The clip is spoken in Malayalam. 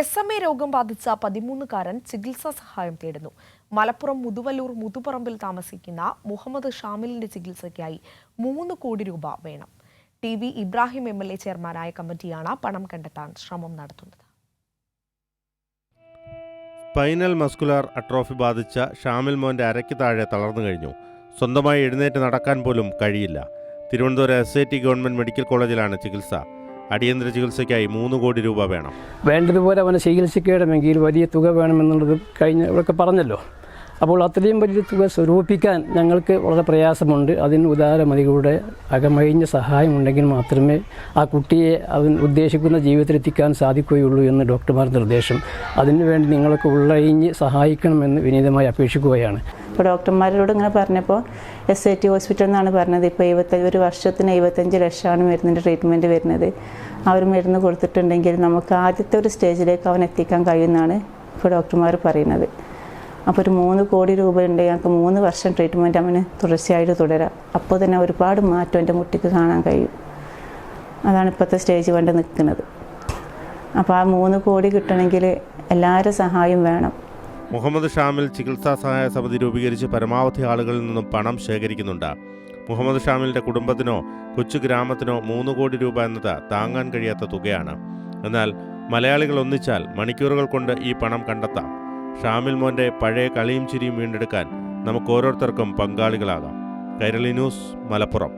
SMA രോഗം ബാധിച്ച 13-കാരൻ ചികിത്സാ സഹായം തേടുന്നു. മലപ്പുറം മുതുവല്ലൂർ മുതുപറമ്പിൽ താമസിക്കുന്ന മുഹമ്മദ് ഷാമിലിന്റെ ചികിത്സയ്ക്കായി 3 കോടി രൂപ വേണം. TV ഇബ്രാഹിം MLA ചെയർമാനായ കമ്മിറ്റിയാണ് പണം കണ്ടെത്താൻ ശ്രമം നടത്തുന്നത്. സ്പൈനൽ മസ്കുലാർ അട്രോഫി ബാധിച്ച ഷാമിൽ മോന്റെ അരയ്ക്ക് താഴെ തളർന്നു കഴിഞ്ഞു. സ്വന്തമായി എഴുന്നേറ്റ് നടക്കാൻ പോലും കഴിയില്ല. തിരുവനന്തപുരം SIT ഗവൺമെന്റ് മെഡിക്കൽ കോളേജിലാണ് ചികിത്സ. അടിയന്തര ചികിത്സയ്ക്കായി 3 കോടി രൂപ വേണം. വേണ്ടതുപോലെ അവനെ ചികിത്സിക്കണമെങ്കിൽ വലിയ തുക വേണമെന്നുള്ളത് ഇവരൊക്കെ പറഞ്ഞല്ലോ. അപ്പോൾ അത്രയും വലിയ തുക സ്വരൂപിക്കാൻ ഞങ്ങൾക്ക് വളരെ പ്രയാസമുണ്ട്. അതിന് ഉദാരമതികളുടെ അകമഴിഞ്ഞ സഹായം ഉണ്ടെങ്കിൽ മാത്രമേ ആ കുട്ടിയെ അവൻ ഉദ്ദേശിക്കുന്ന ജീവിതത്തിലെത്തിക്കാൻ സാധിക്കുകയുള്ളൂ എന്ന് ഡോക്ടർമാർ നിർദ്ദേശം. അതിനുവേണ്ടി നിങ്ങളൊക്കെ ഉള്ളയിഞ്ഞ് സഹായിക്കണമെന്ന് വിനീതമായി അപേക്ഷിക്കുകയാണ്. ഇപ്പോൾ ഡോക്ടർമാരോട് ഇങ്ങനെ പറഞ്ഞപ്പോൾ SIT ഹോസ്പിറ്റലിൽ നിന്നാണ് പറഞ്ഞത്, ഇപ്പോൾ ഒരു വർഷത്തിന് 75 ലക്ഷമാണ് മരുന്നിൻ്റെ ട്രീറ്റ്മെൻറ്റ് വരുന്നത്. അവർ മരുന്ന് കൊടുത്തിട്ടുണ്ടെങ്കിൽ നമുക്ക് ആദ്യത്തെ ഒരു സ്റ്റേജിലേക്ക് അവൻ എത്തിക്കാൻ കഴിയുമെന്നാണ് ഇപ്പോൾ ഡോക്ടർമാർ പറയുന്നത്. അപ്പോൾ ഒരു 3 കോടി രൂപ ഉണ്ടെങ്കിൽ ഞങ്ങൾക്ക് 3 വർഷം ട്രീറ്റ്മെൻറ്റ് അവന് തുടർച്ചയായിട്ട് തുടരാം. അപ്പോൾ തന്നെ ഒരുപാട് മാറ്റം എൻ്റെ കുട്ടിക്ക് കാണാൻ കഴിയും. അതാണ് ഇപ്പോഴത്തെ സ്റ്റേജ് കൊണ്ട് നിൽക്കുന്നത്. അപ്പോൾ ആ 3 കോടി കിട്ടണമെങ്കിൽ എല്ലാവരും സഹായം വേണം. മുഹമ്മദ് ഷാമിൽ ചികിത്സാ സഹായ സമിതി രൂപീകരിച്ച് പരമാവധി ആളുകളിൽ നിന്നും പണം ശേഖരിക്കുന്നുണ്ട്. മുഹമ്മദ് ഷാമിലിന്റെ കുടുംബത്തിനോ കൊച്ചു ഗ്രാമത്തിനോ 3 കോടി രൂപ എന്നത് താങ്ങാൻ കഴിയാത്ത തുകയാണ്. എന്നാൽ മലയാളികൾ ഒന്നിച്ചാൽ മണിക്കൂറുകൾ കൊണ്ട് ഈ പണം കണ്ടെത്താം. ഷാമിൽ മോന്റെ പഴയ കളിയും ചിരിയും വീണ്ടെടുക്കാൻ നമുക്ക് ഓരോരുത്തർക്കും പങ്കാളികളാകാം. കൈരളി ന്യൂസ്, മലപ്പുറം.